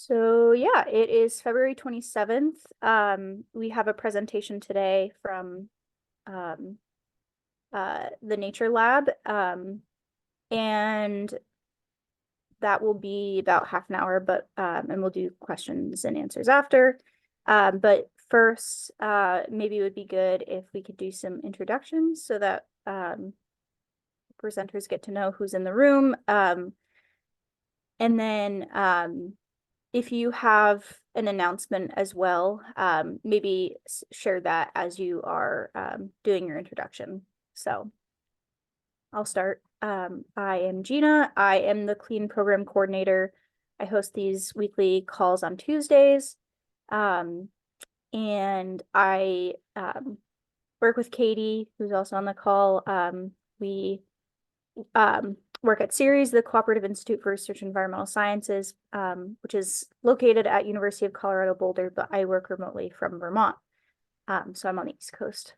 So yeah, it is February 27th. We have a presentation today from um, the Nature Lab, and that will be about half an hour, but and we'll do questions and answers after. But first, maybe it would be good if we could do some introductions so that presenters get to know who's in the room. And then if you have an announcement as well, maybe share that as you are doing your introduction. So I'll start. I am Gina. I am the Clean Program Coordinator. I host these weekly calls on Tuesdays. And I work with Katie, who's also on the call. We work at CERES, the Cooperative Institute for Research in Environmental Sciences, which is located at University of Colorado Boulder, but I work remotely from Vermont. So I'm on the East Coast.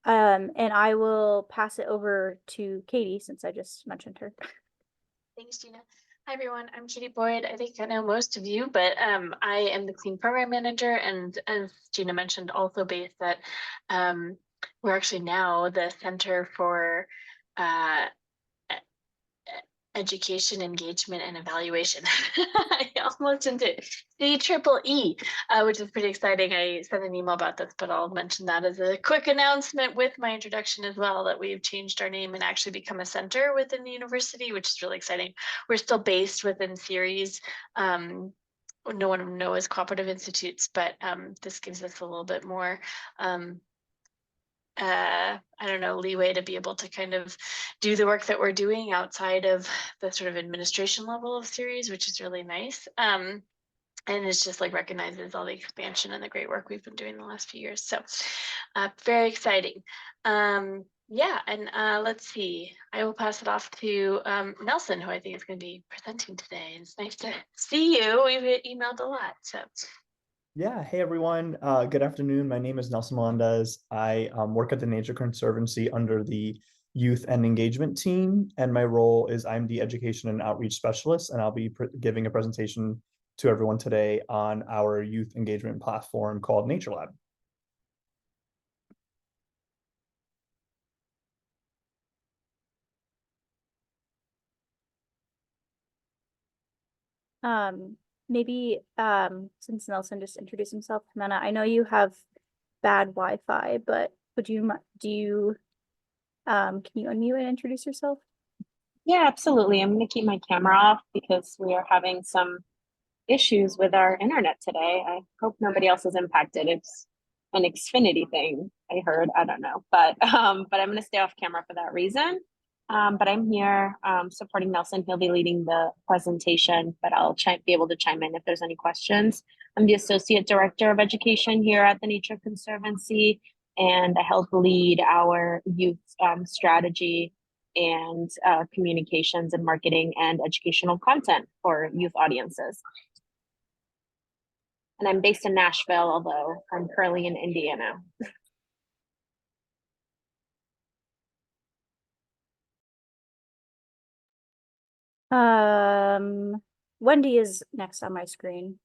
And I will pass it over to Katie since I just mentioned her. Thanks, Gina. Hi, everyone. I'm Katie Boyd. I think I know most of you, but I am the Clean Program Manager, and as Gina mentioned, also based at, we're actually now the Center for Education, Engagement, and Evaluation. I almost into CEEE, which is pretty exciting. I sent an email about this, but I'll mention that as a quick announcement with my introduction as well, that we've changed our name and actually become a center within the university, which is really exciting. We're still based within CERES. No one knows cooperative institutes, but this gives us a little bit more I don't know, leeway to be able to kind of do the work that we're doing outside of the sort of administration level of CERES, which is really nice. And it's just like recognizes all the expansion and the great work we've been doing the last few years. So very exciting. Yeah, and let's see. I will pass it off to Nelson, who I think is going to be presenting today. It's nice to see you. We've emailed a lot, so. Yeah, hey everyone. Good afternoon. My name is Nelson Melendez. I work at the Nature Conservancy under the Youth and Engagement team, and my role is I'm the Education and Outreach Specialist, and I'll be giving a presentation to everyone today on our youth engagement platform called Nature Lab. Maybe since Nelson just introduced himself, Ximena, I know you have bad Wi-Fi, but can you unmute and introduce yourself? Yeah, absolutely. I'm going to keep my camera off because we are having some issues with our internet today. I hope nobody else is impacted. It's an Xfinity thing, I heard. I don't know, but I'm going to stay off camera for that reason. But I'm here supporting Nelson. He'll be leading the presentation, but I'll be able to chime in if there's any questions. I'm the Associate Director of Education here at the Nature Conservancy, and I help lead our youth strategy and communications and marketing and educational content for youth audiences. And I'm based in Nashville, although I'm currently in Indiana. Wendy is next on my screen.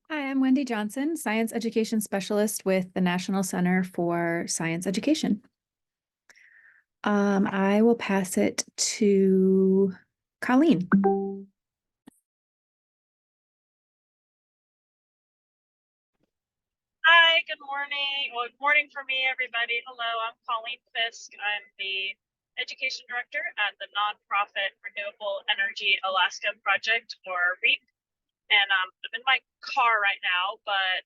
Hi, I'm Wendy Johnson, Science Education Specialist with the National Center for Science Education. I will pass it to Colleen. Hi, good morning. Well, good morning for me, everybody. Hello, I'm Colleen Fisk. I'm the Education Director at the nonprofit Renewable Energy Alaska Project, or REAP. And I'm in my car right now, but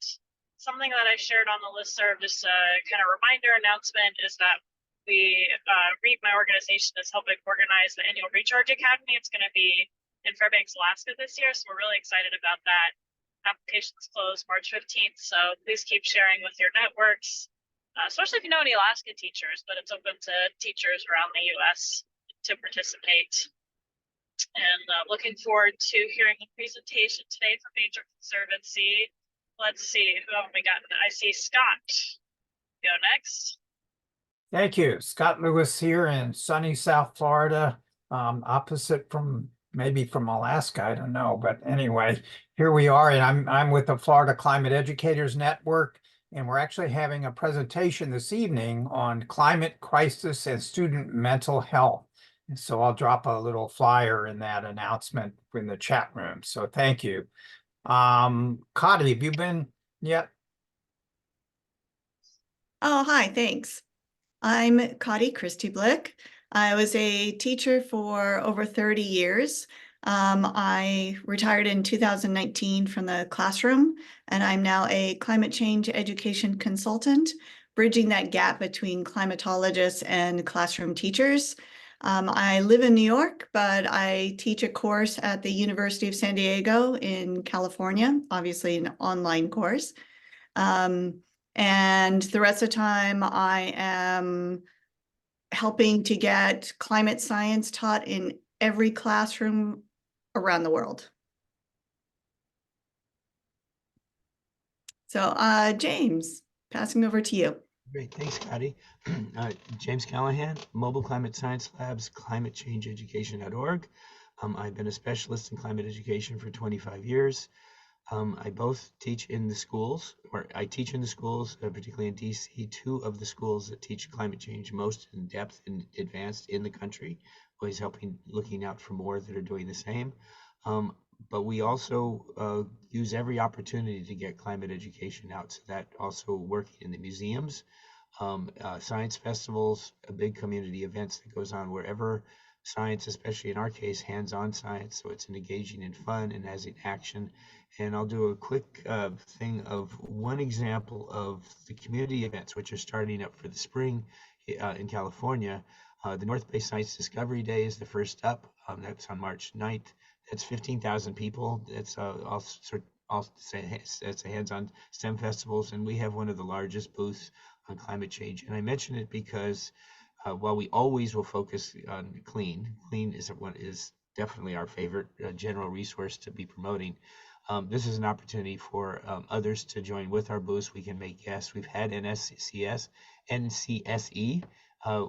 something that I shared on the listserv, just a kind of reminder announcement, is that REAP, my organization, is helping organize the annual Recharge Academy. It's going to be in Fairbanks, Alaska this year, so we're really excited about that. Applications close March 15th, so please keep sharing with your networks, especially if you know any Alaska teachers, but it's open to teachers around the U.S. to participate. And looking forward to hearing the presentation today from Nature Conservancy. Let's see, who have we got? I see Scott. Go next. Thank you. Scott Lewis here in sunny South Florida, opposite from maybe from Alaska, I don't know, but anyway, here we are, and I'm with the Florida Climate Educators Network, and we're actually having a presentation this evening on climate crisis and student mental health. And so I'll drop a little flyer in that announcement in the chat room. So thank you. Cotty, have you been yet? Oh, hi, thanks. I'm Cotty Christie Blick. I was a teacher for over 30 years. I retired in 2019 from the classroom, and I'm now a climate change education consultant, bridging that gap between climatologists and classroom teachers. I live in New York, but I teach a course at the University of San Diego in California, obviously an online course. And the rest of the time I am helping to get climate science taught in every classroom around the world. So, James, passing over to you. Great, thanks, Scotty. James Callahan, Mobile Climate Science Labs, climatechangeeducation.org. I've been a specialist in climate education for 25 years. I both teach in the schools, or I teach in the schools, particularly in DC, 2 of the schools that teach climate change most in depth and advanced in the country, always looking out for more that are doing the same. But we also use every opportunity to get climate education out. So that also working in the museums, science festivals, big community events that goes on wherever science, especially in our case, hands-on science. So it's an engaging and fun and has an action. And I'll do a quick thing of one example of the community events, which are starting up for the spring in California. The North Bay Science Discovery Day is the first up. That's on March 9th. That's 15,000 people. It's it's a hands-on STEM festivals, and we have one of the largest booths on climate change. And I mention it because while we always will focus on clean is definitely our favorite general resource to be promoting. This is an opportunity for others to join with our booths. We can make guests. We've had NCSE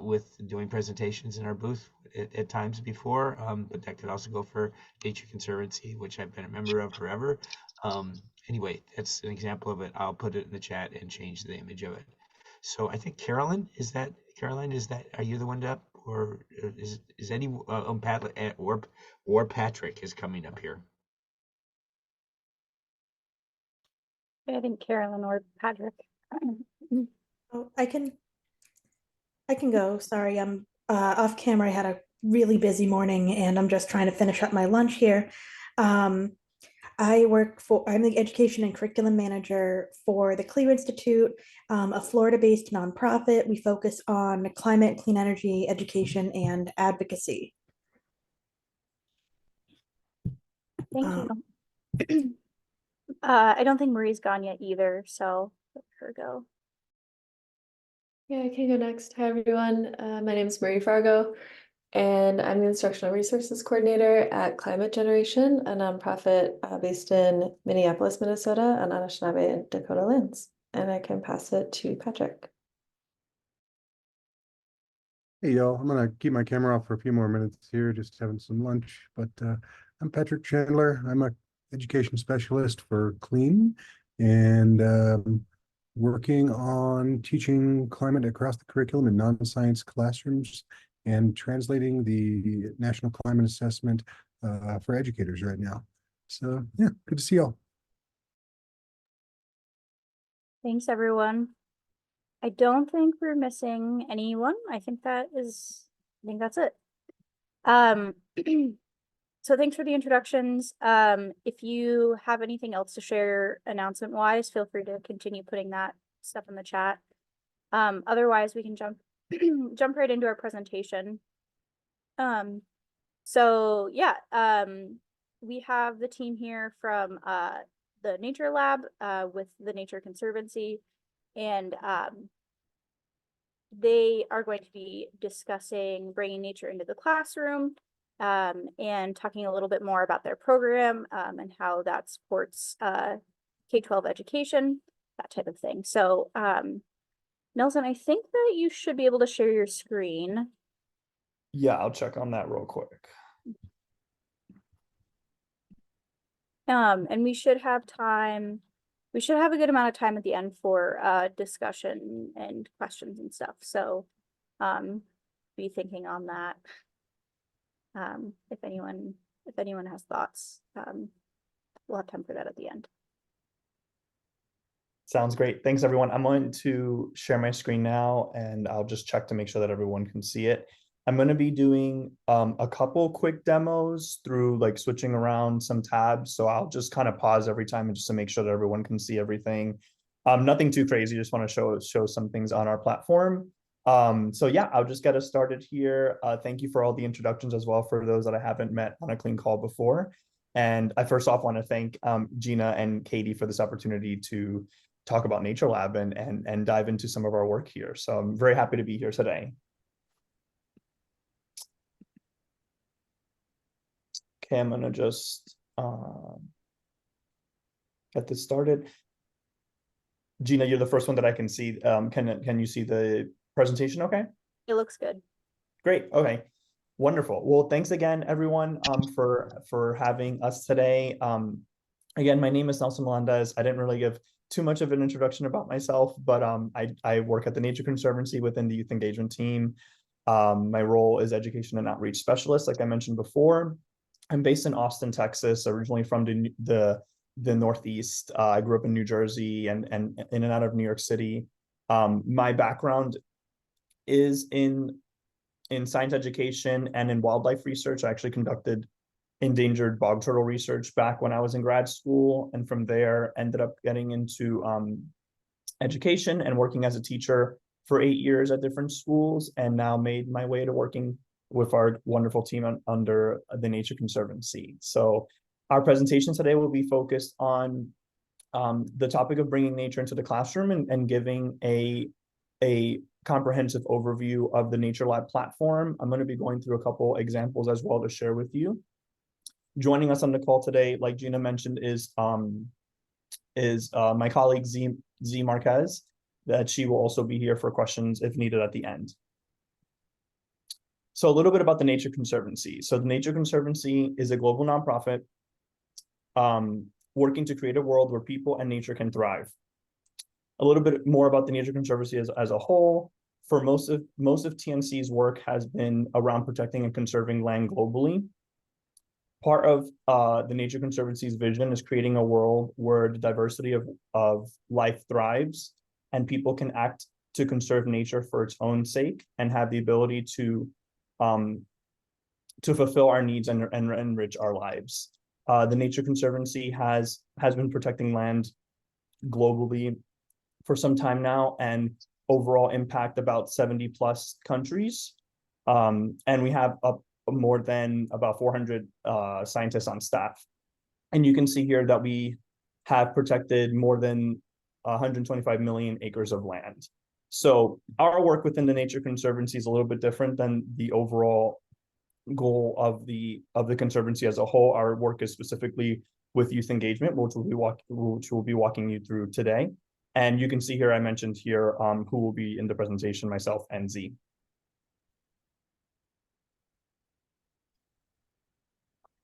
with doing presentations in our booth at times before, but that could also go for Nature Conservancy, which I've been a member of forever. Anyway, that's an example of it. I'll put it in the chat and change the image of it. So I think Caroline, are you the one up, or is any or Patrick is coming up here? I think Carolyn or Patrick. Oh, I can go. Sorry, I'm off camera. I had a really busy morning and I'm just trying to finish up my lunch here. I'm the education and curriculum manager for the Clear Institute, a Florida-based nonprofit. We focus on climate, clean energy, education, and advocacy. Thank you. I don't think Marie's gone yet either, so let her go. Yeah, I can go next. Hi, everyone. My name is Marie Fargo, and I'm the Instructional Resources Coordinator at Climate Generation, a nonprofit based in Minneapolis, Minnesota, on Anishinaabe and Dakota lands. And I can pass it to Patrick. Hey, y'all. I'm going to keep my camera off for a few more minutes here, just having some lunch. But I'm Patrick Chandler. I'm a education specialist for CLEAN, and working on teaching climate across the curriculum in non-science classrooms and translating the National Climate Assessment for educators right now. So yeah, good to see y'all. Thanks, everyone. I don't think we're missing anyone. I think that's it. So thanks for the introductions. If you have anything else to share announcement wise, feel free to continue putting that stuff in the chat. Otherwise we can jump right into our presentation. So yeah, we have the team here from the Nature Lab with the Nature Conservancy, and they are going to be discussing bringing nature into the classroom and talking a little bit more about their program and how that supports K-12 education, that type of thing. So Nelson, I think that you should be able to share your screen. Yeah, I'll check on that real quick. And we should have time, we should have a good amount of time at the end for discussion and questions and stuff. So be thinking on that. If anyone has thoughts, we'll have time for that at the end. Sounds great. Thanks, everyone. I'm going to share my screen now, and I'll just check to make sure that everyone can see it. I'm going to be doing a couple quick demos through like switching around some tabs. So I'll just kind of pause every time and just to make sure that everyone can see everything. Nothing too crazy. Just want to show some things on our platform. So yeah, I'll just get us started here. Thank you for all the introductions as well for those that I haven't met on a clean call before. And I first off want to thank Gina and Katie for this opportunity to talk about Nature Lab and dive into some of our work here. So I'm very happy to be here today. Okay, I'm gonna just get this started. Gina, you're the first one that I can see. Can you see the presentation okay? It looks good. Great, okay. Wonderful. Well, thanks again, everyone, for having us today. Again, my name is Nelson Melendez. I didn't really give too much of an introduction about myself, but I work at the Nature Conservancy within the youth engagement team. My role is education and outreach specialist, like I mentioned before. I'm based in Austin, Texas, originally from the Northeast. I grew up in New Jersey and in and out of New York City. My background is in science education and in wildlife research. I actually conducted endangered bog turtle research back when I was in grad school, and from there ended up getting into education and working as a teacher for 8 years at different schools, and now made my way to working with our wonderful team under the Nature Conservancy. So our presentation today will be focused on the topic of bringing nature into the classroom and giving a comprehensive overview of the Nature Lab platform. I'm going to be going through a couple examples as well to share with you. Joining us on the call today, like Gina mentioned, is my colleague Z Marquez, that she will also be here for questions if needed at the end. So a little bit about the Nature Conservancy. So the Nature Conservancy is a global nonprofit working to create a world where people and nature can thrive. A little bit more about the Nature Conservancy as a whole. For most of TNC's work has been around protecting and conserving land globally. Part of the Nature Conservancy's vision is creating a world where the diversity of life thrives and people can act to conserve nature for its own sake and have the ability to fulfill our needs and enrich our lives. The Nature Conservancy has been protecting land globally for some time now, and overall impact about 70 plus countries. And we have more than about 400 scientists on staff. And you can see here that we have protected more than 125 million acres of land. So our work within the Nature Conservancy is a little bit different than the overall goal of the Conservancy as a whole. Our work is specifically with youth engagement, which we'll be walking you through today. And you can see here, I mentioned here who will be in the presentation, myself and Z.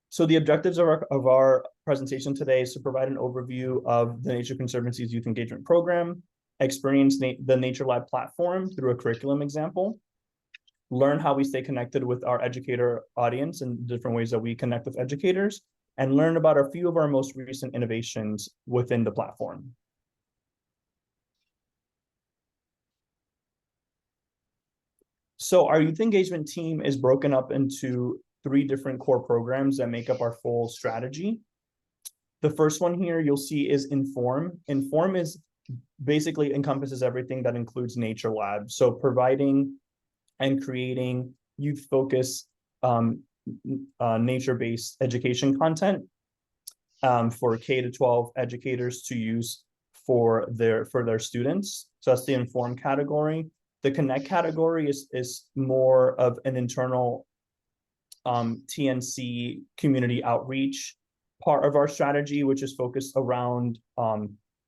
So the objectives of our presentation today is to provide an overview of the Nature Conservancy's youth engagement program, experience the Nature Lab platform through a curriculum example, learn how we stay connected with our educator audience and different ways that we connect with educators, and learn about a few of our most recent innovations within the platform. So our youth engagement team is broken up into 3 different core programs that make up our full strategy. The first one here you'll see is Inform. Inform is basically encompasses everything that includes Nature Lab. So providing and creating youth-focused nature-based education content for K-12 educators to use for their students. So that's the Inform category. The Connect category is more of an internal TNC community outreach part of our strategy, which is focused around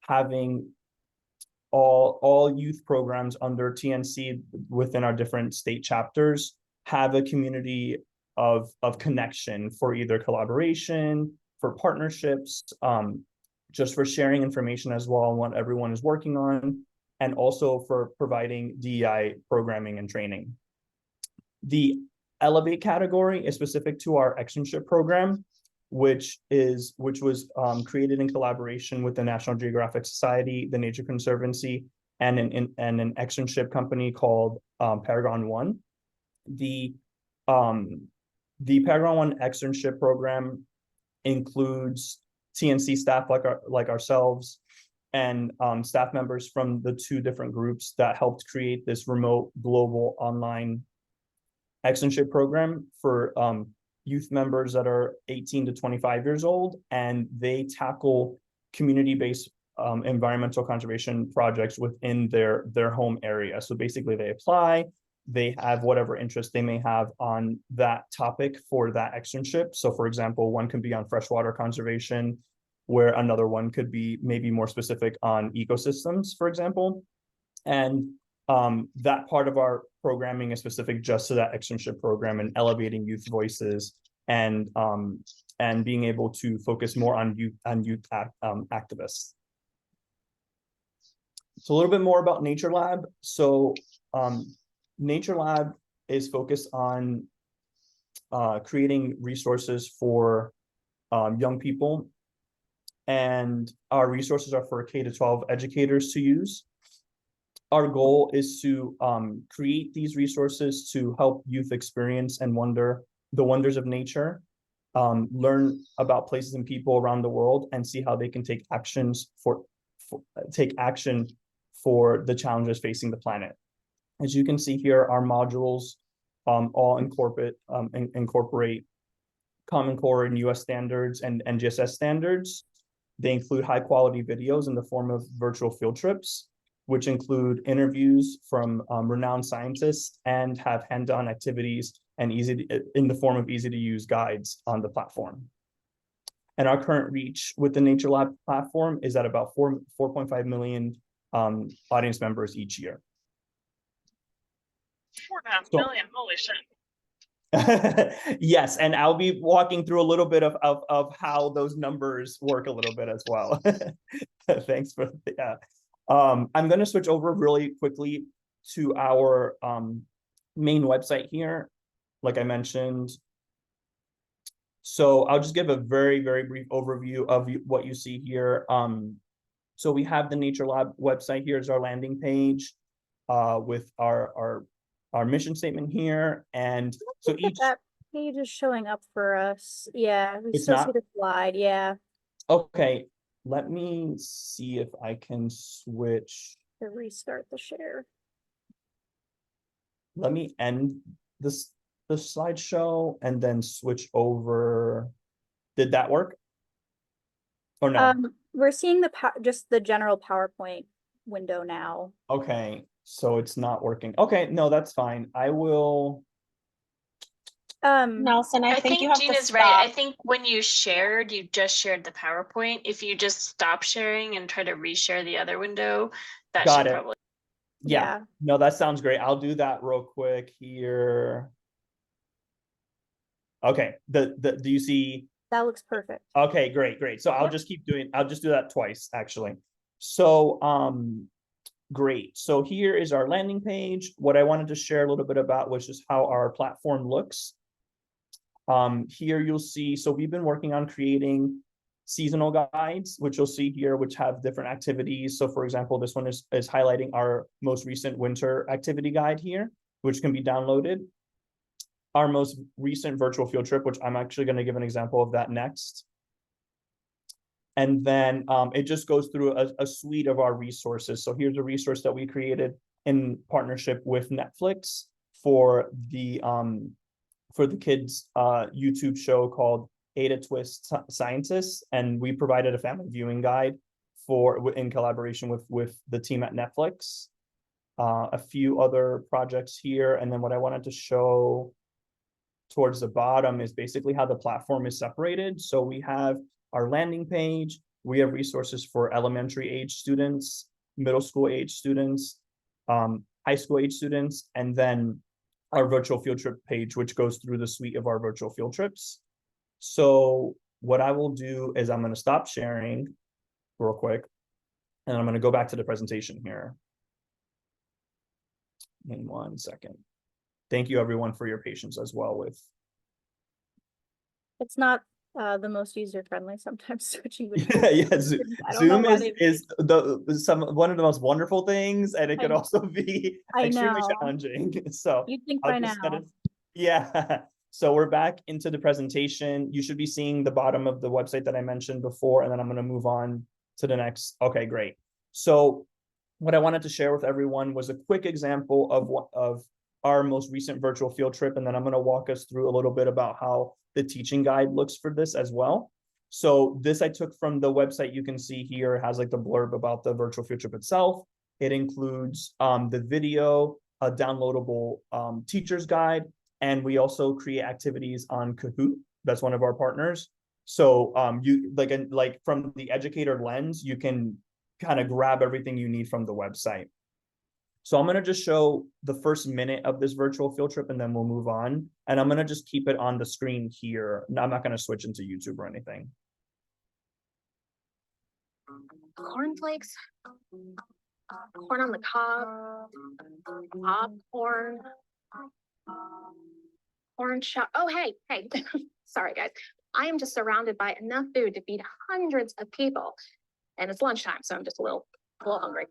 having all youth programs under TNC within our different state chapters have a community of connection for either collaboration, for partnerships, just for sharing information as well on what everyone is working on, and also for providing DEI programming and training. The Elevate category is specific to our externship program, which was created in collaboration with the National Geographic Society, the Nature Conservancy, and an externship company called Paragon One. The Paragon One externship program includes TNC staff like ourselves, and staff members from the two different groups that helped create this remote global online externship program for youth members that are 18 to 25 years old, and they tackle community-based environmental conservation projects within their home area. So basically they apply, they have whatever interest they may have on that topic for that externship. So for example, one could be on freshwater conservation, where another one could be maybe more specific on ecosystems, for example. And that part of our programming is specific just to that externship program and elevating youth voices and being able to focus more on youth activists. So a little bit more about Nature Lab. So Nature Lab is focused on creating resources for young people, and our resources are for K-12 educators to use. Our goal is to create these resources to help youth experience and the wonders of nature, learn about places and people around the world, and see how they can take action for the challenges facing the planet. As you can see here, our modules all incorporate Common Core and US standards and NGSS standards. They include high quality videos in the form of virtual field trips, which include interviews from renowned scientists, and have hands-on activities and in the form of easy to use guides on the platform. And our current reach with the Nature Lab platform is at about 4.5 million audience members each year. 4.5 million, holy shit. Yes, and I'll be walking through a little bit of how those numbers work a little bit as well. Thanks for that. I'm going to switch over really quickly to our main website here, like I mentioned. So I'll just give a very, very brief overview of what you see here. So we have the Nature Lab website. Here's our landing page with our mission statement here. And so each that page is showing up for us. Yeah, we It's still not? see the slide. Yeah, Okay, let me see if I can switch. to restart the share. Let me end the slideshow and then switch over. Did that work? Or no? We're seeing just the general PowerPoint window now. Okay, so it's not working. Okay, no, that's fine. I will. Nelson, I think you have to Gina's right. stop. I think when you just shared the PowerPoint. If you just stop sharing and try to reshare the other window, that Got should it. probably. Yeah, no, that sounds great. I'll do that real quick here. Okay, do you see? That looks perfect. Okay, great. So I'll just keep I'll just do that twice, actually. So, great. So here is our landing page. What I wanted to share a little bit about was just how our platform looks. Here you'll see, so we've been working on creating seasonal guides, which you'll see here, which have different activities. So for example, this one is highlighting our most recent winter activity guide here, which can be downloaded. Our most recent virtual field trip, which I'm actually going to give an example of that next. And then it just goes through a suite of our resources. So here's a resource that we created in partnership with Netflix for the kids YouTube show called Ada Twist Scientists, and we provided a family viewing guide in collaboration with the team at Netflix. A few other projects here, and then what I wanted to show towards the bottom is basically how the platform is separated. So we have our landing page, we have resources for elementary age students, middle school age students, high school age students, and then our virtual field trip page, which goes through the suite of our virtual field trips. So what I will do is I'm going to stop sharing real quick, and I'm going to go back to the presentation here. In 1 second. Thank you everyone for your patience as well with. It's not the most user friendly sometimes switching between. Yeah, I don't know Zoom why is one of the most wonderful things, and it could I- also be I extremely know. challenging. So You'd think I'll by just kind now. of, yeah. So we're back into the presentation. You should be seeing the bottom of the website that I mentioned before, and then I'm going to move on to the next. Okay, great. So what I wanted to share with everyone was a quick example of our most recent virtual field trip, and then I'm going to walk us through a little bit about how the teaching guide looks for this as well. So this I took from the website. You can see here it has like the blurb about the virtual field trip itself. It includes the video, a downloadable teacher's guide, and we also create activities on Kahoot. That's one of our partners. So you like from the educator lens, you can kind of grab everything you need from the website. So I'm going to just show the first minute of this virtual field trip, and then we'll move on. And I'm going to just keep it on the screen here. No, I'm not going to switch into YouTube or anything. Cornflakes, corn on the cob, popcorn, corn shop. Oh, hey, sorry guys. I am just surrounded by enough food to feed hundreds of people. And it's lunchtime, so I'm just a little hungry.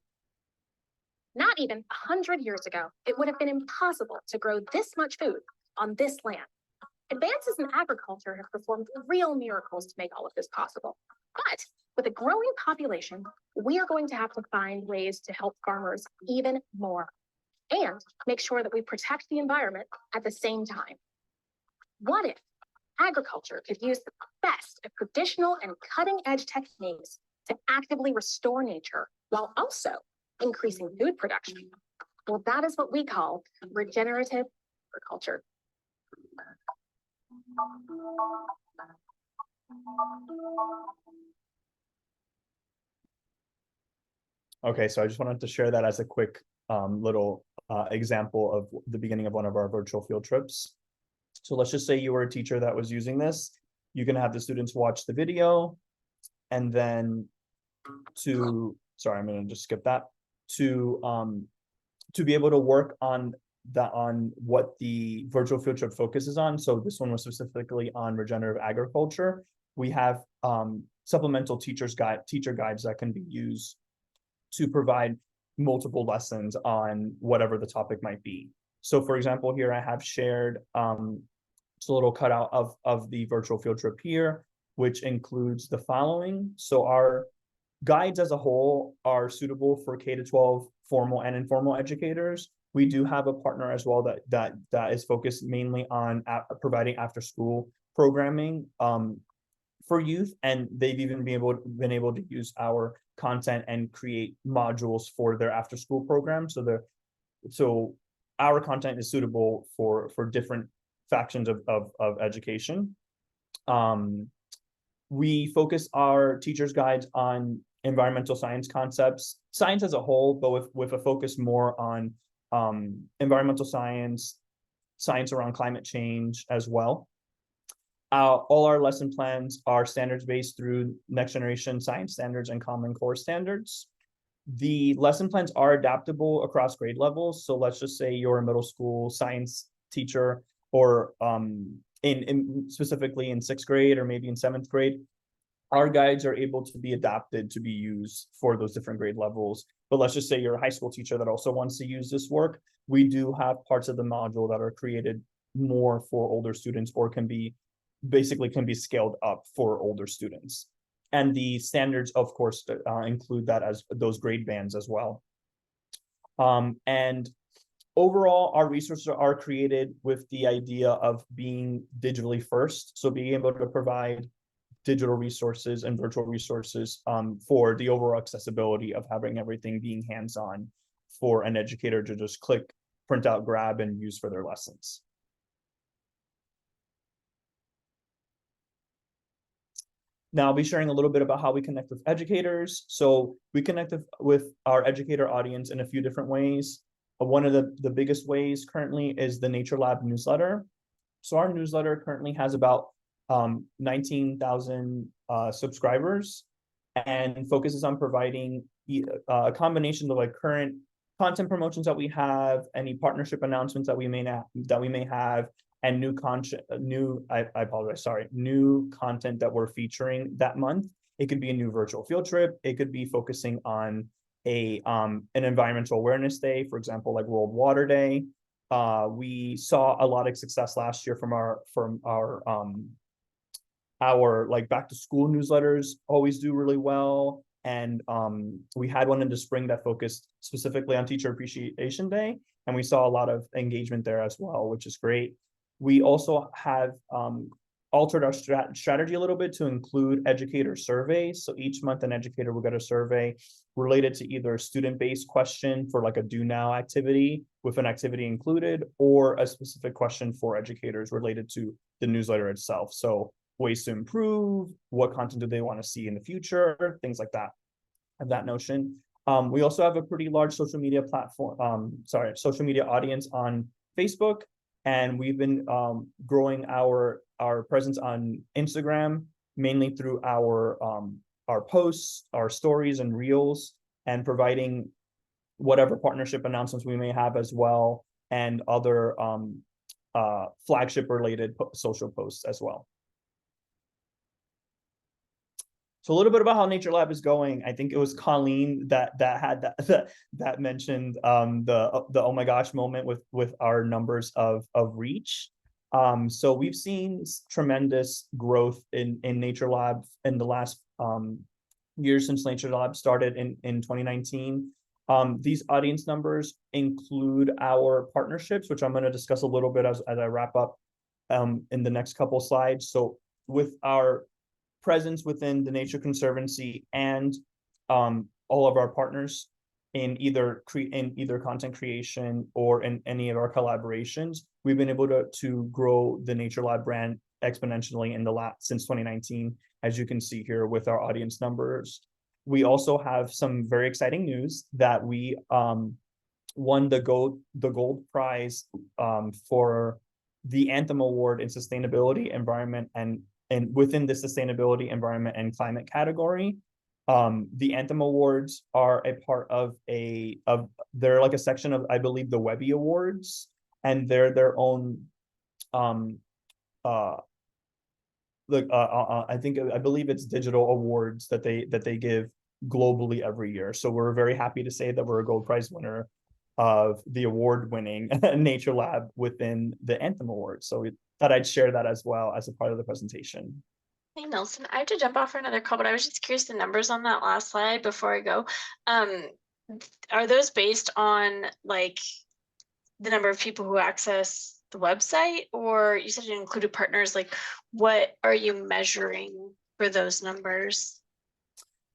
Not even 100 years ago, it would have been impossible to grow this much food on this land. Advances in agriculture have performed real miracles to make all of this possible. But with a growing population, we are going to have to find ways to help farmers even more and make sure that we protect the environment at the same time. What if agriculture could use the best of traditional and cutting-edge techniques to actively restore nature while also increasing food production? Well, that is what we call regenerative agriculture. Okay, so I just wanted to share that as a quick little example of the beginning of one of our virtual field trips. So let's just say you were a teacher that was using this. You can have the students watch the video, and then sorry, I'm going to just skip that, to be able to work on what the virtual field trip focuses on. So this one was specifically on regenerative agriculture. We have supplemental teacher guides that can be used to provide multiple lessons on whatever the topic might be. So for example, here I have shared just a little cutout of the virtual field trip here, which includes the following. So our guides as a whole are suitable for K-12 formal and informal educators. We do have a partner as well that is focused mainly on providing after school programming for youth, and they've even been able to use our content and create modules for their after school program. So our content is suitable for different factions of education. We focus our teachers' guides on environmental science concepts, science as a whole, but with a focus more on environmental science, science around climate change as well. All our lesson plans are standards-based through next generation science standards and Common Core standards. The lesson plans are adaptable across grade levels. So let's just say you're a middle school science teacher, or specifically in 6th grade or maybe in 7th grade. Our guides are able to be adapted to be used for those different grade levels. But let's just say you're a high school teacher that also wants to use this work. We do have parts of the module that are created more for older students, or can be scaled up for older students. And the standards, of course, include that as those grade bands as well. And overall, our resources are created with the idea of being digitally first. So being able to provide digital resources and virtual resources for the overall accessibility of having everything being hands-on for an educator to just click, print out, grab, and use for their lessons. Now I'll be sharing a little bit about how we connect with educators. So we connect with our educator audience in a few different ways. One of the biggest ways currently is the Nature Lab newsletter. So our newsletter currently has about 19,000 subscribers, and focuses on providing a combination of like current content promotions that we have, any partnership announcements that we may have, and new content, I apologize, sorry, new content that we're featuring that month. It could be a new virtual field trip. It could be focusing on an environmental awareness day, for example, like World Water Day. We saw a lot of success last year from our like back to school newsletters always do really well. And we had one in the spring that focused specifically on Teacher Appreciation Day, and we saw a lot of engagement there as well, which is great. We also have altered our strategy a little bit to include educator surveys. So each month an educator will get a survey related to either a student-based question for like a do now activity with an activity included, or a specific question for educators related to the newsletter itself. So ways to improve, what content do they want to see in the future, things like that, of that notion. We also have a pretty large social media social media audience on Facebook, and we've been growing our presence on Instagram, mainly through our posts, our stories and reels, and providing whatever partnership announcements we may have as well, and other flagship related social posts as well. So a little bit about how Nature Lab is going. I think it was Colleen that mentioned the oh my gosh moment with our numbers of reach. So we've seen tremendous growth in Nature Lab in the last years since Nature Lab started in 2019. These audience numbers include our partnerships, which I'm going to discuss a little bit as I wrap up in the next couple slides. So with our presence within the Nature Conservancy and all of our partners in either content creation or in any of our collaborations, we've been able to grow the Nature Lab brand exponentially since 2019, as you can see here with our audience numbers. We also have some very exciting news that we won the gold prize for the Anthem Award in Sustainability, Environment, and within the Sustainability, Environment, and Climate category. The Anthem Awards are a part of they're like a section of, I believe, the Webby Awards, and they're their own I believe it's digital awards that they give globally every year. So we're very happy to say that we're a gold prize winner of the award-winning Nature Lab within the Anthem Awards. So we thought I'd share that as well as a part of the presentation. Hey Nelson, I have to jump off for another call, but I was just curious, the numbers on that last slide before I go. Are those based on like the number of people who access the website, or you said you included partners? Like, what are you measuring for those numbers?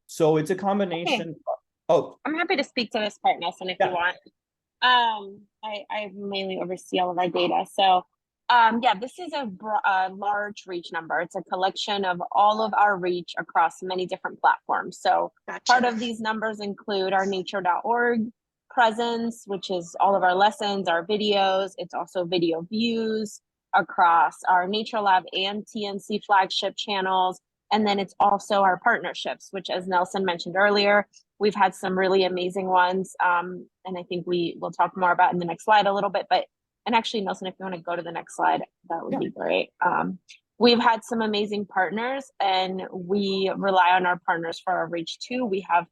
So it's a combination. Oh, I'm happy to speak to this part, Nelson, if you want. I mainly oversee all of our data. So yeah, this is a large reach number. It's a collection of all of our reach across many different platforms. So part of these numbers include our nature.org presence, which is all of our lessons, our videos. It's also video views across our Nature Lab and TNC flagship channels. And then it's also our partnerships, which, as Nelson mentioned earlier, we've had some really amazing ones. And I think we will talk more about in the next slide a little bit. And actually, Nelson, if you want to go to the next slide, that would be great. We've had some amazing partners, and we rely on our partners for our reach too. We have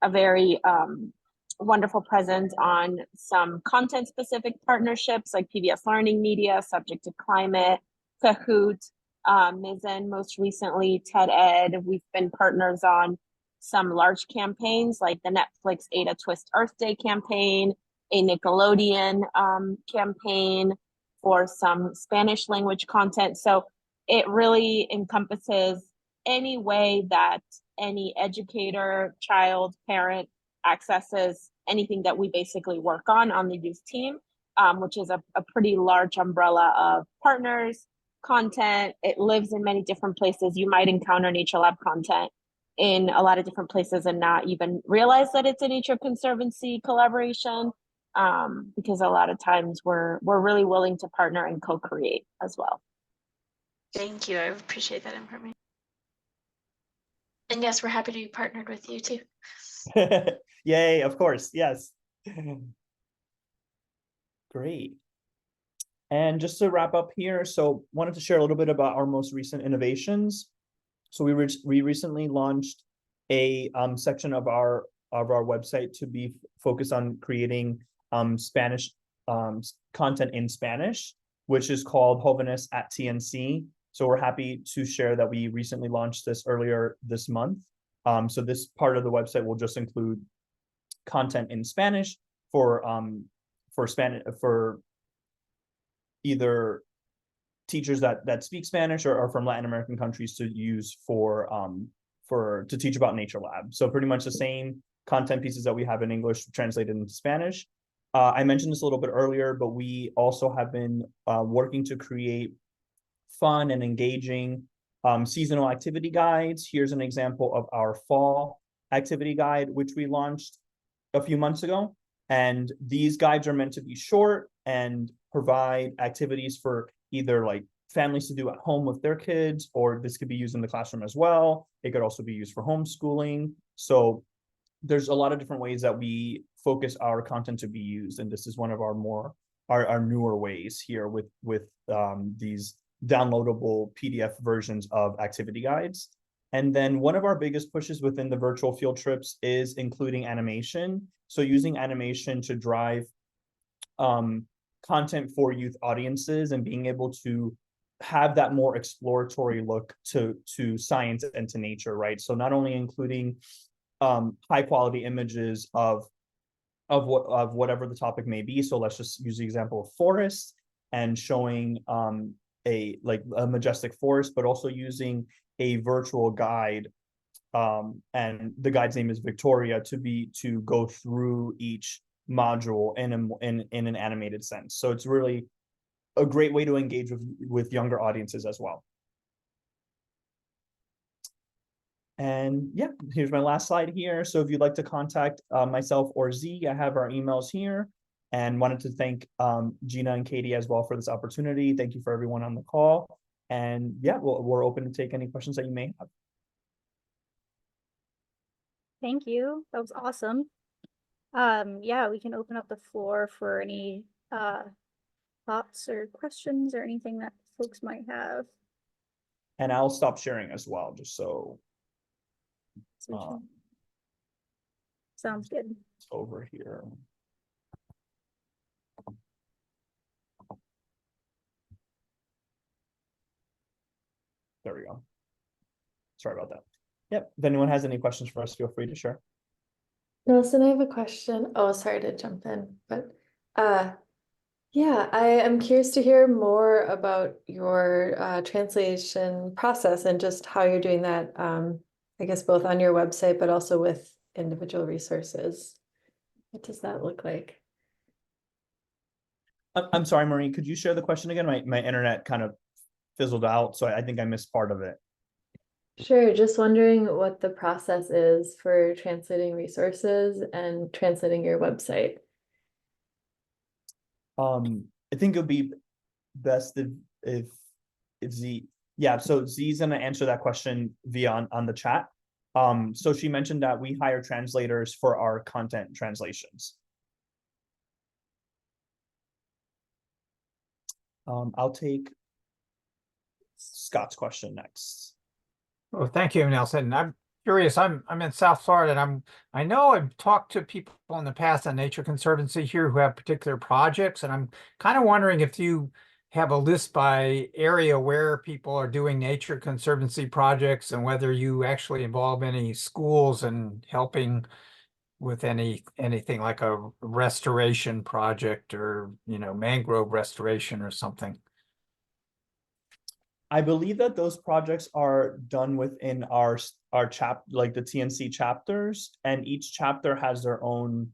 a very wonderful presence on some content-specific partnerships like PBS Learning Media, Subject to Climate, Kahoot, Mizzen, most recently TED Ed. We've been partners on some large campaigns like the Netflix Ada Twist Earth Day campaign, a Nickelodeon campaign for some Spanish language content. So it really encompasses any way that any educator, child, parent accesses anything that we basically work on the youth team, which is a pretty large umbrella of partners, content. It lives in many different places. You might encounter Nature Lab content in a lot of different places and not even realize that it's a Nature Conservancy collaboration, because a lot of times we're really willing to partner and co-create as well. Thank you. I appreciate that information. And yes, we're happy to be partnered with you too. Yay, of course, yes. Great. And just to wrap up here, so wanted to share a little bit about our most recent innovations. So we recently launched a section of our website to be focused on creating Spanish content in Spanish, which is called Jóvenes at TNC. So we're happy to share that we recently launched this earlier this month. So this part of the website will just include content in Spanish for either teachers that speak Spanish or from Latin American countries to use to teach about Nature Lab. So pretty much the same content pieces that we have in English translated into Spanish. I mentioned this a little bit earlier, but we also have been working to create fun and engaging seasonal activity guides. Here's an example of our fall activity guide, which we launched a few months ago. And these guides are meant to be short and provide activities for either like families to do at home with their kids, or this could be used in the classroom as well. It could also be used for homeschooling. So there's a lot of different ways that we focus our content to be used. And this is one of our newer ways here with these downloadable PDF versions of activity guides. And then one of our biggest pushes within the virtual field trips is including animation. So using animation to drive content for youth audiences and being able to have that more exploratory look to science and to nature, right? So not only including high quality images of whatever the topic may be. So let's just use the example of forests and showing a majestic forest, but also using a virtual guide. And the guide's name is Victoria to go through each module in an animated sense. So it's really a great way to engage with younger audiences as well. And yeah, here's my last slide here. So if you'd like to contact myself or Z, I have our emails here. And wanted to thank Gina and Katie as well for this opportunity. Thank you for everyone on the call. And yeah, we're open to take any questions that you may have. Thank you. That was awesome. Yeah, we can open up the floor for any thoughts or questions or anything that folks might have. And I'll stop sharing as well, just so sounds good. It's over here. There we go. Sorry about that. Yep. If anyone has any questions for us, feel free to share. Nelson, I have a question. Oh, sorry to jump in, but yeah, I am curious to hear more about your translation process and just how you're doing that, I guess both on your website, but also with individual resources. What does that look like? I'm sorry, Marie, could you share the question again? My internet kind of fizzled out, so I think I missed part of it. Sure, just wondering what the process is for translating resources and translating your website. I think it would be best if Z, yeah, so Z's gonna answer that question via on the chat. So she mentioned that we hire translators for our content translations. I'll take Scott's question next. Well, thank you, Nelson. I'm curious. I'm in South Florida, and I know I've talked to people in the past on Nature Conservancy here who have particular projects, and I'm kind of wondering if you have a list by area where people are doing Nature Conservancy projects and whether you actually involve any schools in helping with anything like a restoration project or, mangrove restoration or something. I believe that those projects are done within our like the TNC chapters, and each chapter has their own,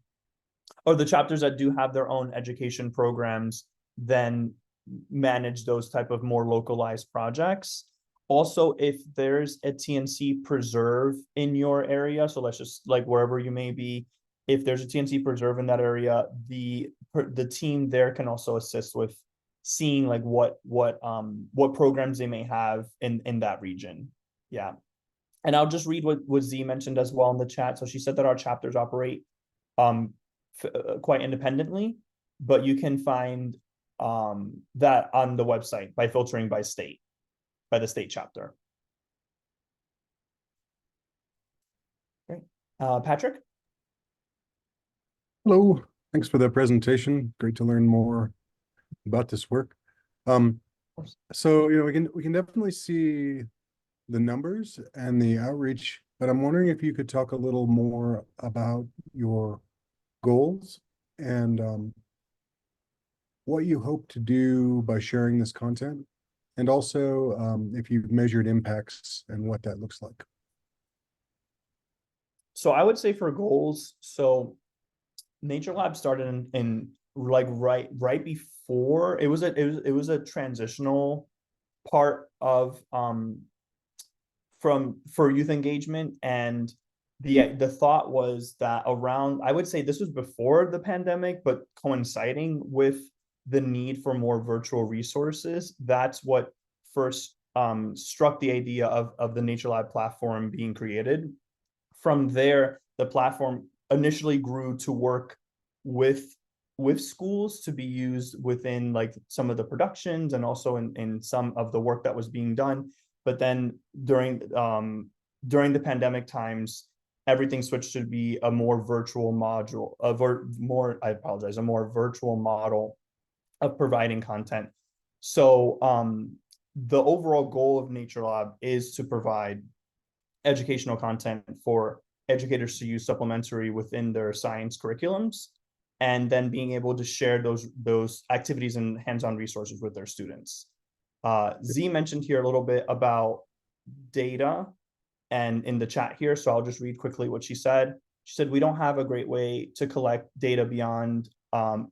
or the chapters that do have their own education programs then manage those type of more localized projects. Also, if there's a TNC preserve in your area, so let's just like wherever you may be, if there's a TNC preserve in that area, the team there can also assist with seeing like what programs they may have in that region. Yeah. And I'll just read what Z mentioned as well in the chat. So she said that our chapters operate quite independently, but you can find that on the website by filtering by the state chapter. Great. Patrick? Hello, thanks for the presentation. Great to learn more about this work. So, we can definitely see the numbers and the outreach, but I'm wondering if you could talk a little more about your goals and what you hope to do by sharing this content, and also if you've measured impacts and what that looks like. So I would say for goals, so Nature Lab started in like right before it was a transitional part of for youth engagement, and the thought was that around, I would say this was before the pandemic, but coinciding with the need for more virtual resources, that's what first struck the idea of the Nature Lab platform being created. From there, the platform initially grew to work with schools to be used within like some of the productions and also in some of the work that was being done. But then during the pandemic times, everything switched to be a more virtual module, a more virtual model of providing content. So the overall goal of Nature Lab is to provide educational content for educators to use supplementary within their science curriculums, and then being able to share those activities and hands-on resources with their students. Z mentioned here a little bit about data and in the chat here, so I'll just read quickly what she said. She said, we don't have a great way to collect data beyond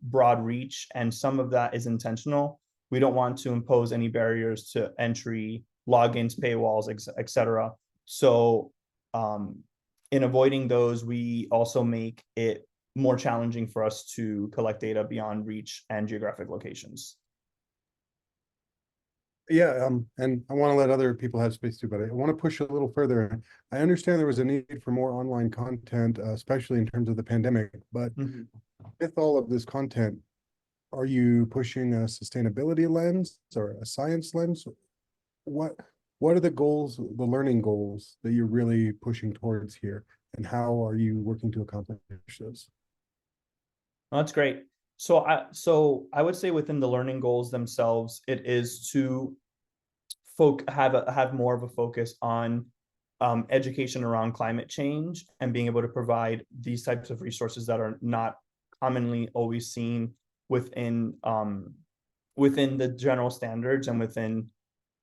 broad reach, and some of that is intentional. We don't want to impose any barriers to entry, logins, paywalls, etc. So in avoiding those, we also make it more challenging for us to collect data beyond reach and geographic locations. Yeah, and I want to let other people have space too, but I want to push a little further. I understand there was a need for more online content, especially in terms of the pandemic, but with all of this content, are you pushing a sustainability lens or a science lens? What are the goals, the learning goals that you're really pushing towards here, and how are you working to accomplish those? Oh, that's great. So I would say within the learning goals themselves, it is to have more of a focus on education around climate change and being able to provide these types of resources that are not commonly always seen within the general standards and within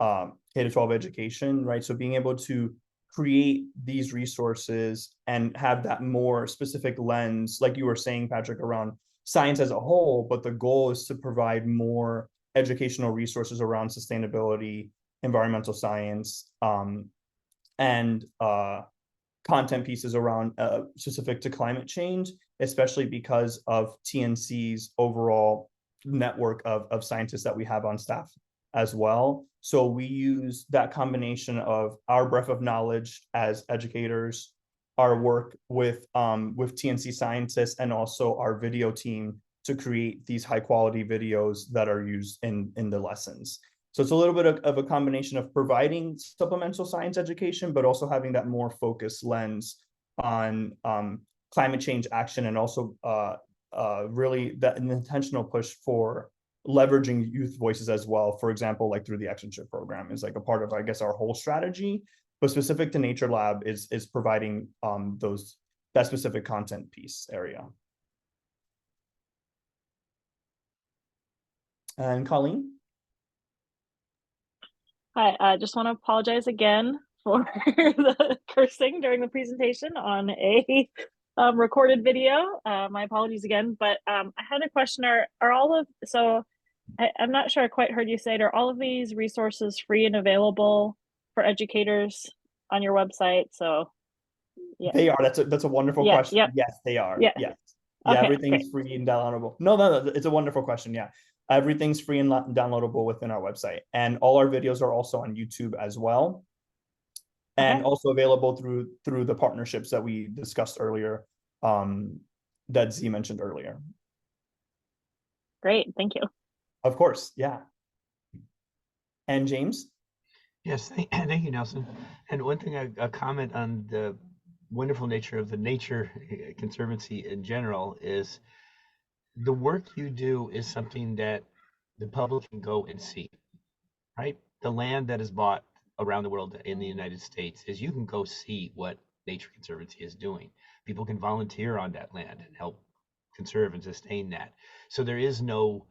K-12 education, right? So being able to create these resources and have that more specific lens, like you were saying, Patrick, around science as a whole, but the goal is to provide more educational resources around sustainability, environmental science, and content pieces around specific to climate change, especially because of TNC's overall network of scientists that we have on staff as well. So we use that combination of our breadth of knowledge as educators, our work with TNC scientists, and also our video team to create these high quality videos that are used in the lessons. So it's a little bit of a combination of providing supplemental science education, but also having that more focused lens on climate change action, and also really an intentional push for leveraging youth voices as well. For example, like through the externship program is like a part of, I guess, our whole strategy, but specific to Nature Lab is providing that specific content piece area. And Colleen? Hi, I just want to apologize again for the cursing during the presentation on a recorded video. My apologies again, but I had a question. Are all of, so I'm not sure I quite heard you say it, are all of these resources free and available for educators on your website? So yeah. They are. That's a wonderful question. Yes, they are. Yeah. Yes. Okay, Everything's great. free and downloadable. No, it's a wonderful question. Yeah. Everything's free and downloadable within our website. And all our videos are also on YouTube as well. And also available through the partnerships that we discussed earlier, that Z mentioned earlier. Great, thank you. Of course, yeah. And James? Yes, thank you, Nelson. And one thing, a comment on the wonderful nature of the Nature Conservancy in general is the work you do is something that the public can go and see, right? The land that is bought around the world in the United States is you can go see what Nature Conservancy is doing. People can volunteer on that land and help conserve and sustain that. So there is no,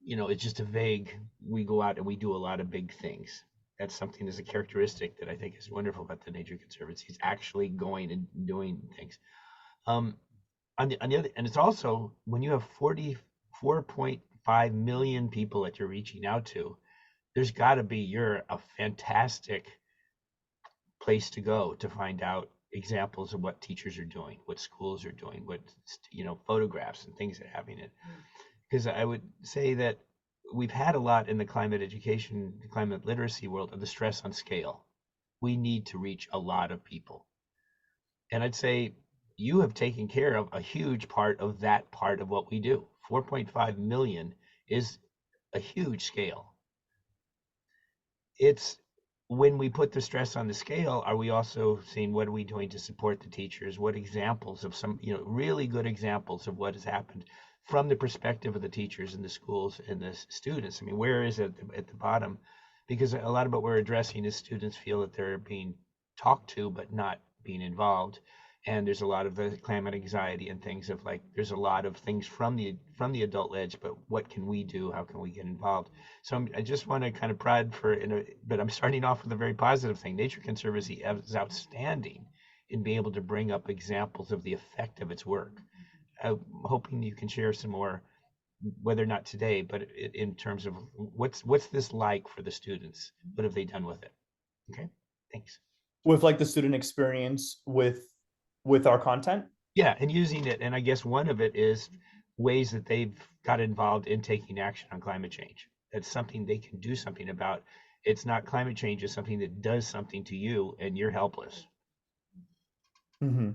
it's just a vague, we go out and we do a lot of big things. That's something that's a characteristic that I think is wonderful about the Nature Conservancy. It's actually going and doing things. On the other, and it's also when you have 44.5 million people that you're reaching out to, there's got to be, you're a fantastic place to go to find out examples of what teachers are doing, what schools are doing, what, photographs and things that are happening. Because I would say that we've had a lot in the climate education, the climate literacy world of the stress on scale. We need to reach a lot of people. And I'd say you have taken care of a huge part of that part of what we do. 4.5 million is a huge scale. It's when we put the stress on the scale, are we also seeing what are we doing to support the teachers? What examples of some, really good examples of what has happened from the perspective of the teachers and the schools and the students? I mean, where is it at the bottom? Because a lot of what we're addressing is students feel that they're being talked to, but not being involved. And there's a lot of the climate anxiety and things of like, there's a lot of things from the adult edge, but what can we do? How can we get involved? So I just want to kind of prod but I'm starting off with a very positive thing. Nature Conservancy is outstanding in being able to bring up examples of the effect of its work. I'm hoping you can share some more, whether or not today, but in terms of what's this like for the students? What have they done with it? Okay, thanks. With like the student experience with our content? Yeah, and using it. And I guess one of it is ways that they've got involved in taking action on climate change. That's something they can do something about. It's not climate change, it's something that does something to you and you're helpless. Mm-hmm.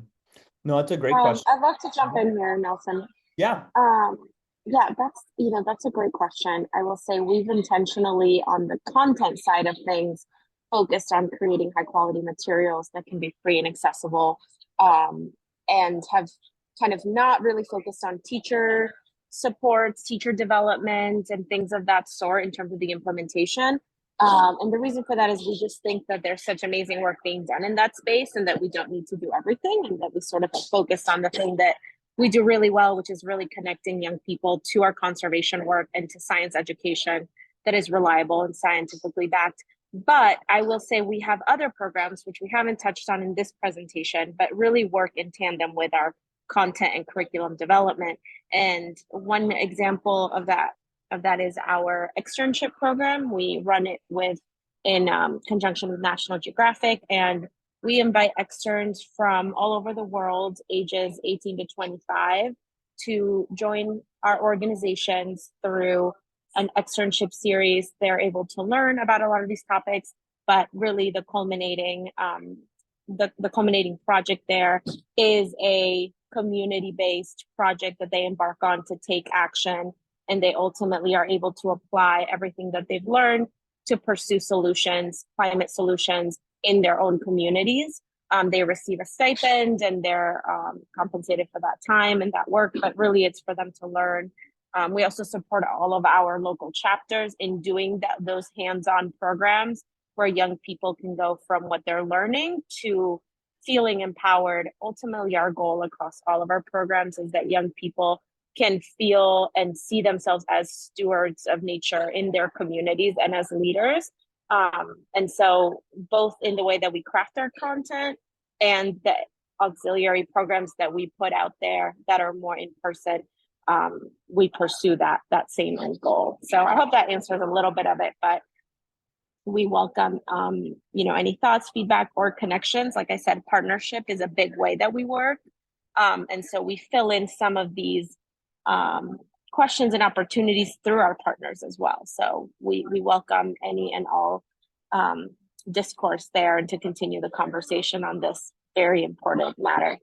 No, that's a great question. I'd love to jump in here, Nelson. Yeah. Yeah, that's a great question. I will say we've intentionally, on the content side of things, focused on creating high quality materials that can be free and accessible, and have kind of not really focused on teacher supports, teacher development, and things of that sort in terms of the implementation. And the reason for that is we just think that there's such amazing work being done in that space and that we don't need to do everything, and that we sort of focus on the thing that we do really well, which is really connecting young people to our conservation work and to science education that is reliable and scientifically backed. But I will say we have other programs, which we haven't touched on in this presentation, but really work in tandem with our content and curriculum development. And one example of that is our externship program. We run it in conjunction with National Geographic, and we invite externs from all over the world, ages 18 to 25, to join our organizations through an externship series. They're able to learn about a lot of these topics, but really the culminating project there is a community-based project that they embark on to take action, and they ultimately are able to apply everything that they've learned to pursue solutions, climate solutions in their own communities. They receive a stipend and they're compensated for that time and that work, but really it's for them to learn. We also support all of our local chapters in doing those hands-on programs where young people can go from what they're learning to feeling empowered. Ultimately, our goal across all of our programs is that young people can feel and see themselves as stewards of nature in their communities and as leaders. And so both in the way that we craft our content and the auxiliary programs that we put out there that are more in person, we pursue that same end goal. So I hope that answers a little bit of it, but we welcome any thoughts, feedback, or connections. Like I said, partnership is a big way that we work. And so we fill in some of these questions and opportunities through our partners as well. So we welcome any and all discourse there and to continue the conversation on this very important matter.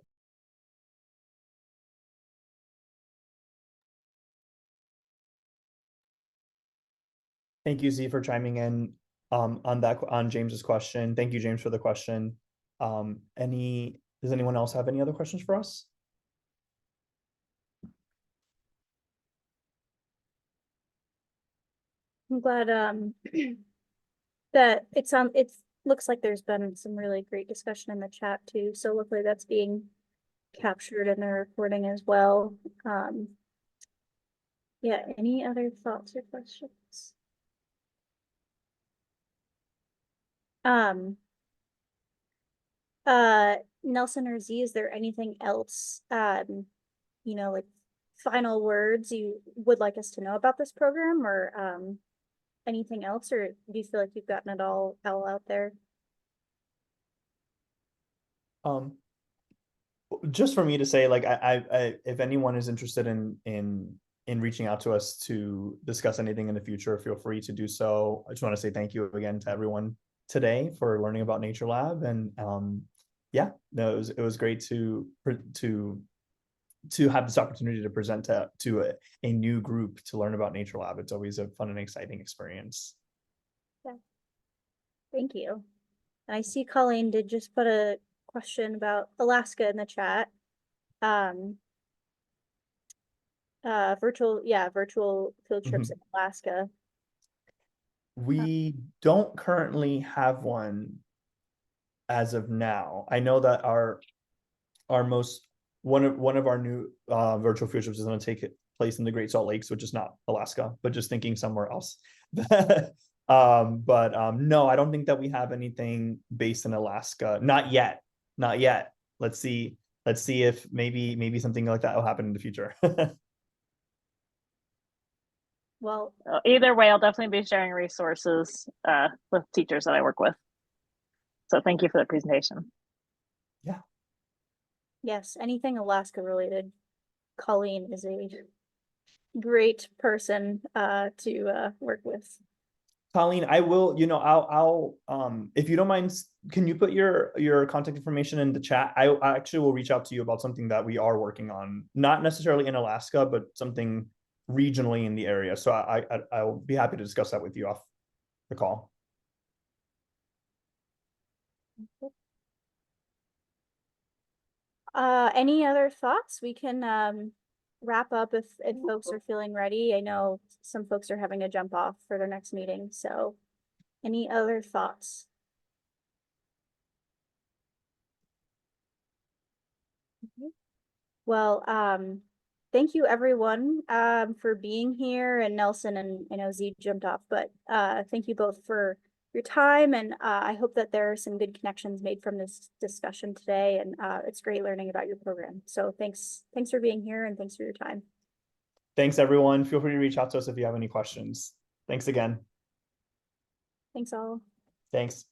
Thank you, Z, for chiming in on James's question. Thank you, James, for the question. Does anyone else have any other questions for us? I'm glad that it looks like there's been some really great discussion in the chat too. So hopefully that's being captured in the recording as well. Yeah, any other thoughts or questions? Nelson or Z, is there anything else, like final words you would like us to know about this program, or anything else, or do you feel like you've gotten it all out there? Just for me to say, like, I if anyone is interested in reaching out to us to discuss anything in the future, feel free to do so. I just want to say thank you again to everyone today for learning about Nature Lab, and yeah, no, it was great to have this opportunity to present to a new group to learn about Nature Lab. It's always a fun and exciting experience. Yeah, thank you. And I see Colleen did just put a question about Alaska in the chat. Virtual field trips in Alaska. We don't currently have one as of now. I know that one of our new virtual field trips is going to take place in the Great Salt Lakes, which is not Alaska, but just thinking somewhere else. No, I don't think that we have anything based in Alaska. Not yet. Let's see if maybe something like that will happen in the future. Well, either way, I'll definitely be sharing resources with teachers that I work with. So thank you for the presentation. Yeah. Yes, anything Alaska related, Colleen is a great person to work with. Colleen, I will, I'll if you don't mind, can you put your contact information in the chat? I actually will reach out to you about something that we are working on, not necessarily in Alaska, but something regionally in the area. So I'll be happy to discuss that with you off the call. Any other thoughts? We can wrap up if folks are feeling ready. I know some folks are having to jump off for their next meeting. So any other thoughts? Well, thank you everyone for being here, and Nelson, and I know Z jumped off, but thank you both for your time, and I hope that there are some good connections made from this discussion today, and it's great learning about your program. So thanks for being here, and thanks for your time. Thanks everyone. Feel free to reach out to us if you have any questions. Thanks again. Thanks all. Thanks.